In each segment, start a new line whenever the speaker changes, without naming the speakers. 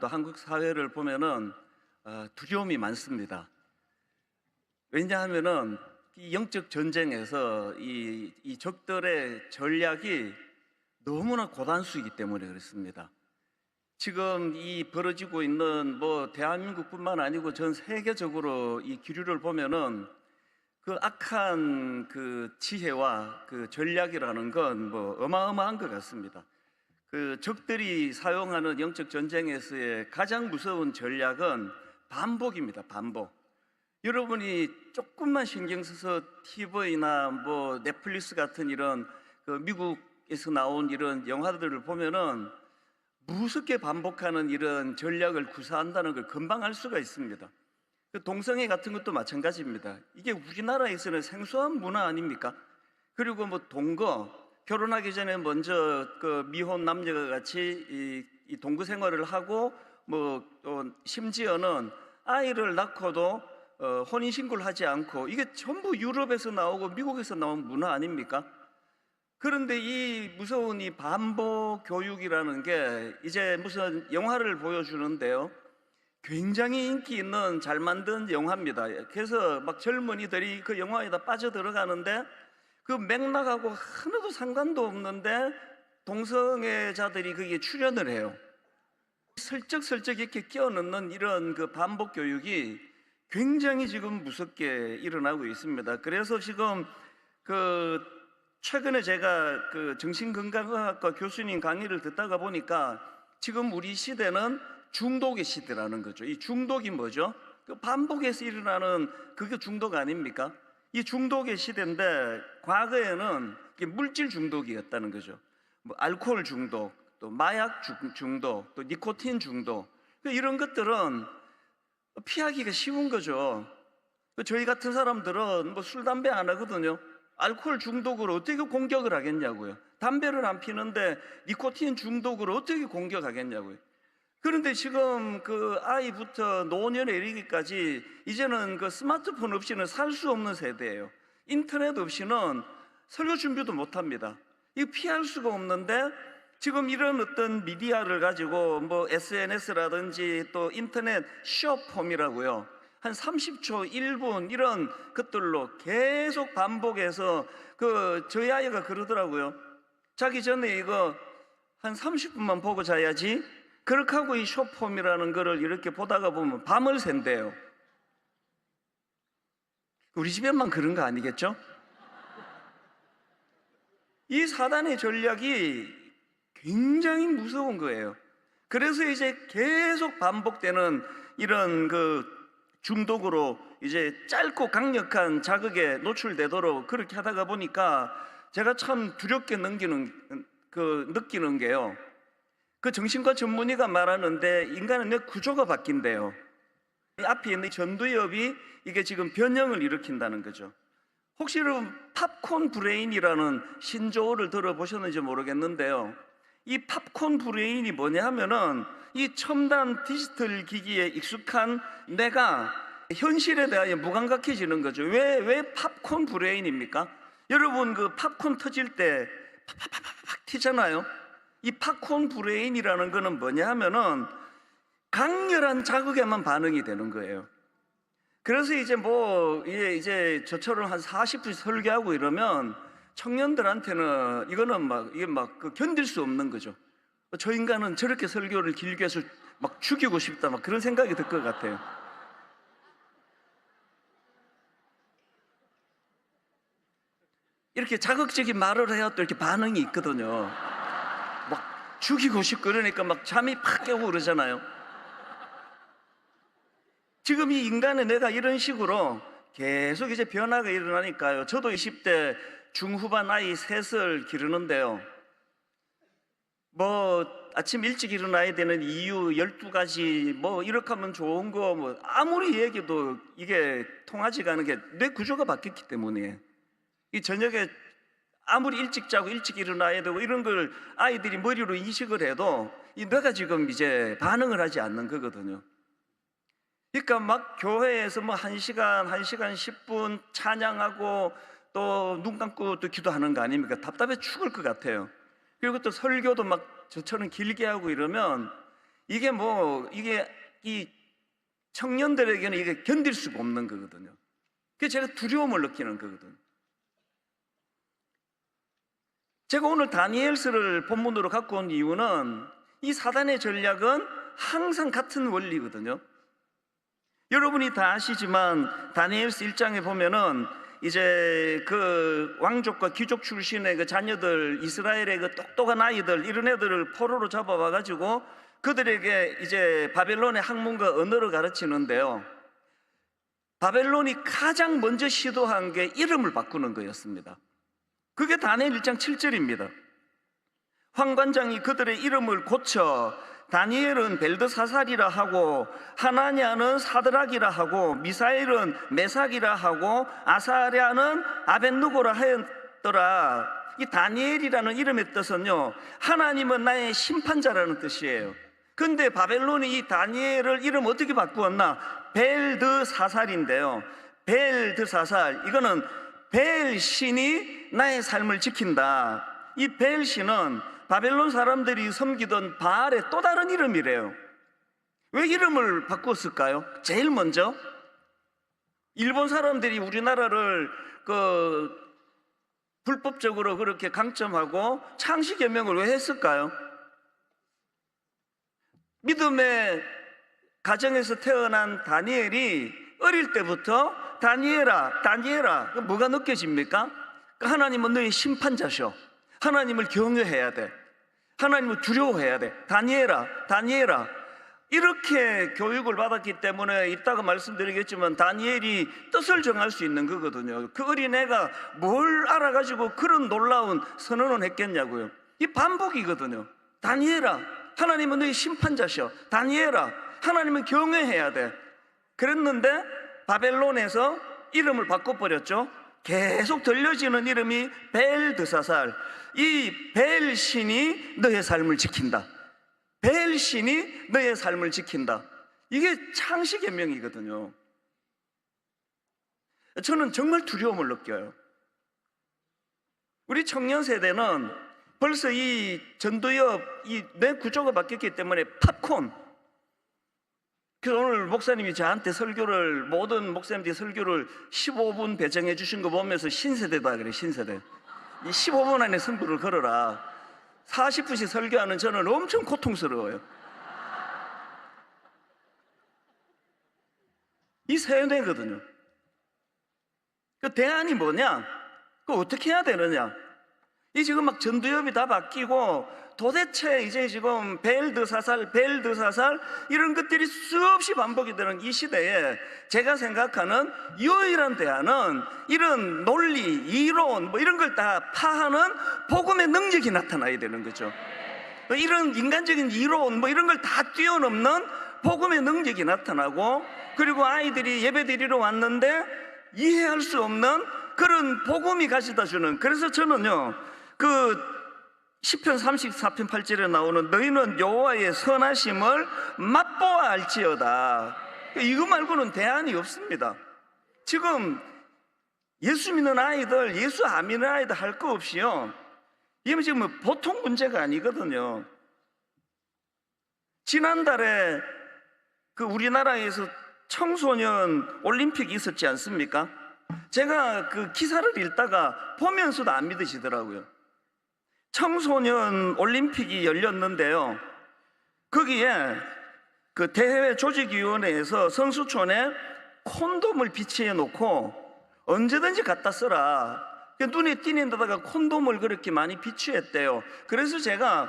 또 한국 사회를 보면은 두려움이 많습니다. 왜냐하면은 이 영적 전쟁에서 이 적들의 전략이 너무나 고단수이기 때문에 그렇습니다. 지금 이 벌어지고 있는 대한민국뿐만 아니고 전 세계적으로 이 기류를 보면은 그 악한 그 지혜와 그 전략이라는 건 어마어마한 것 같습니다. 그 적들이 사용하는 영적 전쟁에서의 가장 무서운 전략은 반복입니다. 반복. 여러분이 조금만 신경 써서 TV나 넷플릭스 같은 이런 그 미국에서 나온 이런 영화들을 보면은 무섭게 반복하는 이런 전략을 구사한다는 걸 금방 알 수가 있습니다. 그 동성애 같은 것도 마찬가지입니다. 이게 우리나라에서는 생소한 문화 아닙니까? 그리고 동거, 결혼하기 전에 먼저 그 미혼 남녀가 같이 이 동거 생활을 하고 또 심지어는 아이를 낳고도 혼인 신고를 하지 않고, 이게 전부 유럽에서 나오고 미국에서 나온 문화 아닙니까? 그런데 이 무서운 이 반복 교육이라는 게 이제 무슨 영화를 보여주는데요, 굉장히 인기 있는 잘 만든 영화입니다. 그래서 막 젊은이들이 그 영화에다 빠져들어가는데 그 맥락하고 하나도 상관도 없는데 동성애자들이 거기에 출연을 해요. 슬쩍슬쩍 이렇게 끼워 넣는 이런 그 반복 교육이 굉장히 지금 무섭게 일어나고 있습니다. 그래서 지금 최근에 제가 그 정신건강의학과 교수님 강의를 듣다가 보니까 지금 우리 시대는 중독의 시대라는 거죠. 이 중독이 뭐죠? 그 반복해서 일어나는 그게 중독 아닙니까? 이 중독의 시대인데, 과거에는 이게 물질 중독이었다는 거죠. 알코올 중독, 또 마약 중독, 또 니코틴 중독, 이런 것들은 피하기가 쉬운 거죠. 저희 같은 사람들은 술, 담배 안 하거든요. 알코올 중독으로 어떻게 공격을 하겠냐고요. 담배를 안 피는데 니코틴 중독으로 어떻게 공격하겠냐고요. 그런데 지금 그 아이부터 노년에 이르기까지 이제는 그 스마트폰 없이는 살 수 없는 세대예요. 인터넷 없이는 설교 준비도 못 합니다. 이거 피할 수가 없는데, 지금 이런 어떤 미디어를 가지고 SNS라든지 또 인터넷 숏폼이라고요, 한 30초, 1분 이런 것들로 계속 반복해서 저희 아이가 그러더라고요. 자기 전에 이거 한 30분만 보고 자야지. 그렇게 하고 이 숏폼이라는 거를 이렇게 보다가 보면 밤을 샌대요. 우리 집에만 그런 거 아니겠죠? 이 사단의 전략이 굉장히 무서운 거예요. 그래서 이제 계속 반복되는 이런 그 중독으로 이제 짧고 강력한 자극에 노출되도록 그렇게 하다가 보니까 제가 참 두렵게 느끼는 게요, 그 정신과 전문의가 말하는데 인간의 뇌 구조가 바뀐대요. 앞에 있는 전두엽이 이게 지금 변형을 일으킨다는 거죠. 혹시 여러분 팝콘 브레인이라는 신조어를 들어보셨는지 모르겠는데요, 이 팝콘 브레인이 뭐냐 하면은 이 첨단 디지털 기기에 익숙한 뇌가 현실에 대하여 무감각해지는 거죠. 왜 팝콘 브레인입니까? 여러분 그 팝콘 터질 때 팍팍팍팍 튀잖아요. 이 팝콘 브레인이라는 거는 뭐냐 하면은 강렬한 자극에만 반응이 되는 거예요. 그래서 이제 저처럼 한 40분 설교하고 이러면 청년들한테는 이게 견딜 수 없는 거죠. 저 인간은 저렇게 설교를 길게 해서 막 죽이고 싶다, 막 그런 생각이 들 것 같아요. 이렇게 자극적인 말을 해야 또 이렇게 반응이 있거든요. 막 죽이고 싶고 그러니까 막 잠이 팍 깨고 그러잖아요. 지금 이 인간의 뇌가 이런 식으로 계속 이제 변화가 일어나니까요. 저도 20대 중후반 아이 셋을 기르는데요, 아침 일찍 일어나야 되는 이유 12가지 이렇게 하면 좋은 거 아무리 얘기해도 이게 통하지가 않은 게 뇌 구조가 바뀌었기 때문에, 이 저녁에 아무리 일찍 자고 일찍 일어나야 되고 이런 걸 아이들이 머리로 인식을 해도 이 뇌가 지금 이제 반응을 하지 않는 거거든요. 그러니까 막 교회에서 1시간 10분 찬양하고 또 눈 감고 또 기도하는 거 아닙니까? 답답해 죽을 것 같아요. 그리고 또 설교도 막 저처럼 길게 하고 이러면 이게 이 청년들에게는 이게 견딜 수가 없는 거거든요. 그래서 제가 두려움을 느끼는 거거든요. 제가 오늘 다니엘서를 본문으로 갖고 온 이유는 이 사단의 전략은 항상 같은 원리거든요. 여러분이 다 아시지만 다니엘서 1장에 보면은 이제 그 왕족과 귀족 출신의 그 자녀들, 이스라엘의 그 똑똑한 아이들, 이런 애들을 포로로 잡아와 가지고 그들에게 이제 바벨론의 학문과 언어를 가르치는데요, 바벨론이 가장 먼저 시도한 게 이름을 바꾸는 거였습니다. 그게 다니엘 1장 7절입니다. 황관장이 그들의 이름을 고쳐 다니엘은 벨드사살이라 하고, 하나냐는 사드락이라 하고, 미사엘은 메삭이라 하고, 아사랴는 아벳느고라 하였더라. 이 다니엘이라는 이름의 뜻은요, 하나님은 나의 심판자라는 뜻이에요. 근데 바벨론이 이 다니엘을 이름 어떻게 바꾸었나? 벨드사살인데요, 벨드사살, 이거는 벨 신이 나의 삶을 지킨다. 이 벨 신은 바벨론 사람들이 섬기던 바알의 또 다른 이름이래요. 왜 이름을 바꿨을까요? 제일 먼저 일본 사람들이 우리나라를 불법적으로 그렇게 강점하고 창씨개명을 왜 했을까요? 믿음의 가정에서 태어난 다니엘이 어릴 때부터 다니엘아, 뭐가 느껴집니까? 하나님은 너의 심판자셔. 하나님을 경외해야 돼. 하나님을 두려워해야 돼. 다니엘아, 이렇게 교육을 받았기 때문에 이따가 말씀드리겠지만 다니엘이 뜻을 정할 수 있는 거거든요. 그 어린애가 뭘 알아가지고 그런 놀라운 선언을 했겠냐고요. 이 반복이거든요. 다니엘아, 하나님은 너의 심판자셔. 다니엘아, 하나님은 경외해야 돼. 그랬는데 바벨론에서 이름을 바꿔버렸죠. 계속 들려지는 이름이 벨드사살. 이 벨 신이 너의 삶을 지킨다. 벨 신이 너의 삶을 지킨다. 이게 창씨개명이거든요. 저는 정말 두려움을 느껴요. 우리 청년 세대는 벌써 이 전도엽, 이 뇌 구조가 바뀌었기 때문에 팝콘. 그래서 오늘 목사님이 저한테 모든 목사님들이 설교를 15분 배정해 주신 거 보면서 신세대다 그래, 신세대. 이 15분 안에 승부를 걸어라. 40분씩 설교하는 저는 엄청 고통스러워요. 이 세뇌거든요. 그 대안이 뭐냐? 그거 어떻게 해야 되느냐? 이 지금 막 전두엽이 다 바뀌고 도대체 이제 지금 벨드사살 이런 것들이 수없이 반복이 되는 이 시대에 제가 생각하는 유일한 대안은 이런 논리, 이론 이런 걸 다 파하는 복음의 능력이 나타나야 되는 거죠. 이런 인간적인 이론 이런 걸 다 뛰어넘는 복음의 능력이 나타나고, 그리고 아이들이 예배 드리러 왔는데 이해할 수 없는 그런 복음이 가져다 주는. 그래서 저는요, 시편 34편 8절에 나오는 너희는 여호와의 선하심을 맛보아 알지어다. 이거 말고는 대안이 없습니다. 지금 예수 믿는 아이들, 예수 안 믿는 아이들 할 거 없이요, 이게 지금 보통 문제가 아니거든요. 지난달에 우리나라에서 청소년 올림픽이 있었지 않습니까? 제가 그 기사를 읽다가 보면서도 안 믿으시더라고요. 청소년 올림픽이 열렸는데요, 거기에 그 대회 조직위원회에서 선수촌에 콘돔을 비치해 놓고 언제든지 갖다 써라. 눈에 띄는 데다가 콘돔을 그렇게 많이 비치했대요. 그래서 제가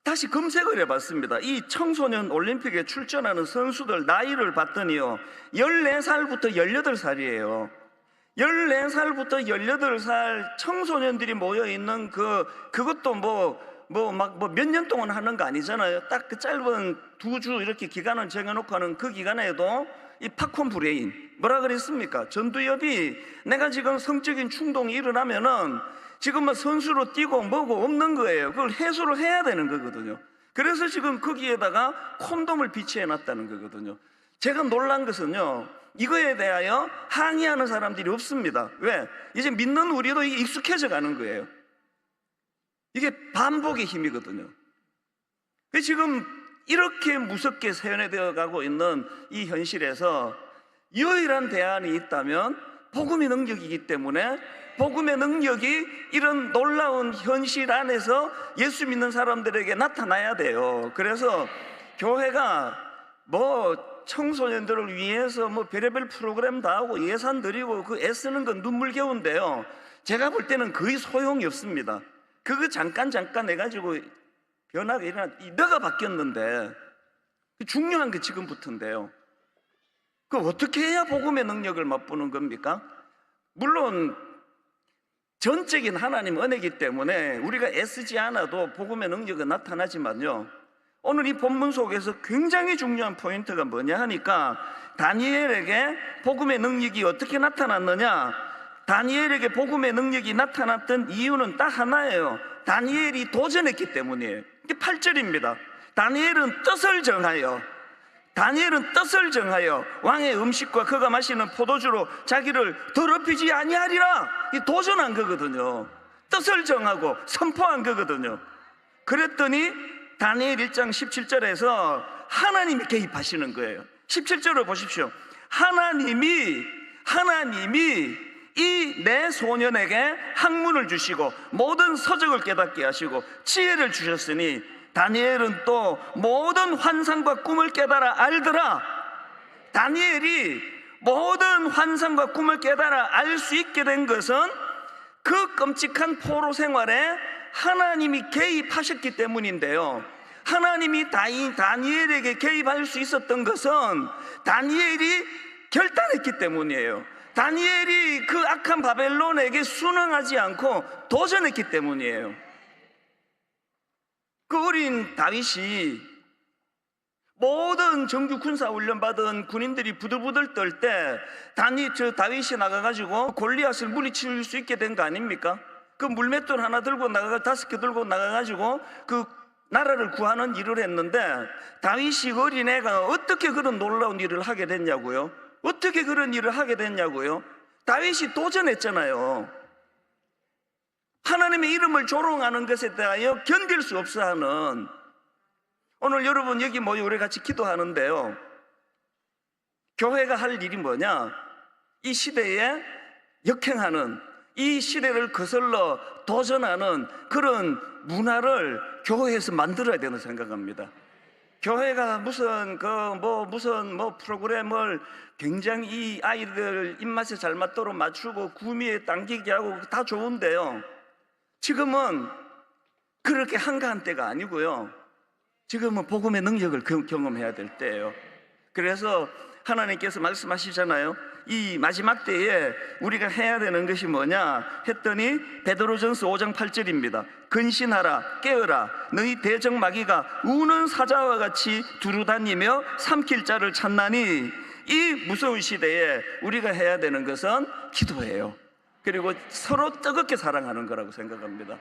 다시 검색을 해봤습니다. 이 청소년 올림픽에 출전하는 선수들 나이를 봤더니요, 14살부터 18살이에요 14살부터 18살 청소년들이 모여있는 그것도 몇 년 동안 하는 거 아니잖아요. 딱 그 짧은 2주 이렇게 기간을 정해놓고 하는 그 기간에도 이 팝콘 브레인, 뭐라 그랬습니까? 전두엽이 내가 지금 성적인 충동이 일어나면은 지금 선수로 뛰고 뭐고 없는 거예요. 그걸 해소를 해야 되는 거거든요. 그래서 지금 거기에다가 콘돔을 비치해 놨다는 거거든요. 제가 놀란 것은요, 이거에 대하여 항의하는 사람들이 없습니다. 왜? 이제 믿는 우리도 이게 익숙해져 가는 거예요. 이게 반복의 힘이거든요. 지금 이렇게 무섭게 세뇌되어 가고 있는 이 현실에서 유일한 대안이 있다면 복음의 능력이기 때문에, 복음의 능력이 이런 놀라운 현실 안에서 예수 믿는 사람들에게 나타나야 돼요. 그래서 교회가 뭐 청소년들을 위해서 뭐 별의별 프로그램 다 하고 예산 들이고 그 애쓰는 건 눈물겨운데요, 제가 볼 때는 거의 소용이 없습니다. 그거 잠깐 해가지고 변화가 일어나, 너가 바뀌었는데 중요한 게 지금부터인데요. 그 어떻게 해야 복음의 능력을 맛보는 겁니까? 물론 전적인 하나님 은혜이기 때문에 우리가 애쓰지 않아도 복음의 능력은 나타나지만요, 오늘 이 본문 속에서 굉장히 중요한 포인트가 뭐냐 하니까, 다니엘에게 복음의 능력이 어떻게 나타났느냐, 다니엘에게 복음의 능력이 나타났던 이유는 딱 하나예요. 다니엘이 도전했기 때문이에요. 이게 8절입니다. 다니엘은 뜻을 정하여 왕의 음식과 그가 마시는 포도주로 자기를 더럽히지 아니하리라, 이 도전한 거거든요. 뜻을 정하고 선포한 거거든요. 그랬더니 다니엘 1장 17절에서 하나님이 개입하시는 거예요. 17절을 보십시오. 하나님이 이 내 소년에게 학문을 주시고 모든 서적을 깨닫게 하시고 지혜를 주셨으니 다니엘은 또 모든 환상과 꿈을 깨달아 알더라. 다니엘이 모든 환상과 꿈을 깨달아 알 수 있게 된 것은 그 끔찍한 포로 생활에 하나님이 개입하셨기 때문인데요, 하나님이 다니엘에게 개입할 수 있었던 것은 다니엘이 결단했기 때문이에요. 다니엘이 그 악한 바벨론에게 순응하지 않고 도전했기 때문이에요. 그 어린 다윗이 모든 정규 군사 훈련 받은 군인들이 부들부들 떨 때 다윗이 나가가지고 골리앗을 물리칠 수 있게 된 거 아닙니까? 그 물맷돌 하나 들고 5개 들고 나가가지고 그 나라를 구하는 일을 했는데, 다윗이 어린애가 어떻게 그런 놀라운 일을 하게 됐냐고요? 어떻게 그런 일을 하게 됐냐고요? 다윗이 도전했잖아요. 하나님의 이름을 조롱하는 것에 대하여 견딜 수 없어 하는, 오늘 여러분 여기 모여 우리 같이 기도하는데요, 교회가 할 일이 뭐냐? 이 시대에 역행하는, 이 시대를 거슬러 도전하는 그런 문화를 교회에서 만들어야 되는 생각합니다. 교회가 무슨 프로그램을 굉장히 이 아이들 입맛에 잘 맞도록 맞추고 구미에 당기게 하고 다 좋은데요, 지금은 그렇게 한가한 때가 아니고요, 지금은 복음의 능력을 경험해야 될 때예요. 그래서 하나님께서 말씀하시잖아요. 이 마지막 때에 우리가 해야 되는 것이 뭐냐 했더니 베드로전서 5장 8절입니다. 근신하라, 깨어라, 너희 대적 마귀가 우는 사자와 같이 두루다니며 삼킬 자를 찾나니, 이 무서운 시대에 우리가 해야 되는 것은 기도예요. 그리고 서로 뜨겁게 사랑하는 거라고 생각합니다.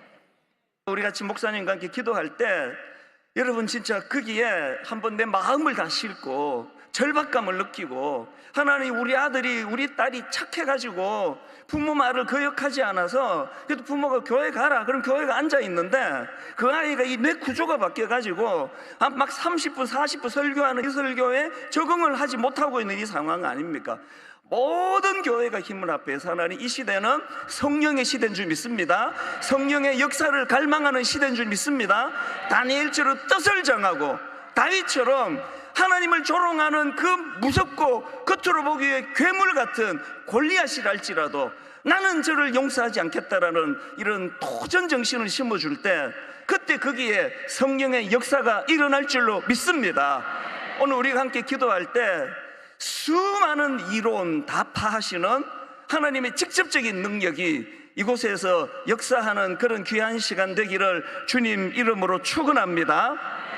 우리 같이 목사님과 함께 기도할 때 여러분 진짜 거기에 한번 내 마음을 다 싣고 절박감을 느끼고, 하나님 우리 아들이 우리 딸이 착해가지고 부모 말을 거역하지 않아서, 그래도 부모가 교회 가라 그럼 교회가 앉아있는데 그 아이가 이 뇌 구조가 바뀌어가지고 막 30분 40분 설교하는 이 설교에 적응을 하지 못하고 있는 이 상황 아닙니까? 모든 교회가 힘을 합해서 하나님, 이 시대는 성령의 시대인 줄 믿습니다. 성령의 역사를 갈망하는 시대인 줄 믿습니다. 다니엘처럼 뜻을 정하고 다윗처럼 하나님을 조롱하는 그 무섭고 겉으로 보기에 괴물 같은 골리앗이랄지라도 나는 저를 용서하지 않겠다라는 이런 도전 정신을 심어줄 때, 그때 거기에 성령의 역사가 일어날 줄로 믿습니다. 오늘 우리가 함께 기도할 때 수많은 이론 다 파하시는 하나님의 직접적인 능력이 이곳에서 역사하는 그런 귀한 시간 되기를 주님 이름으로 축원합니다.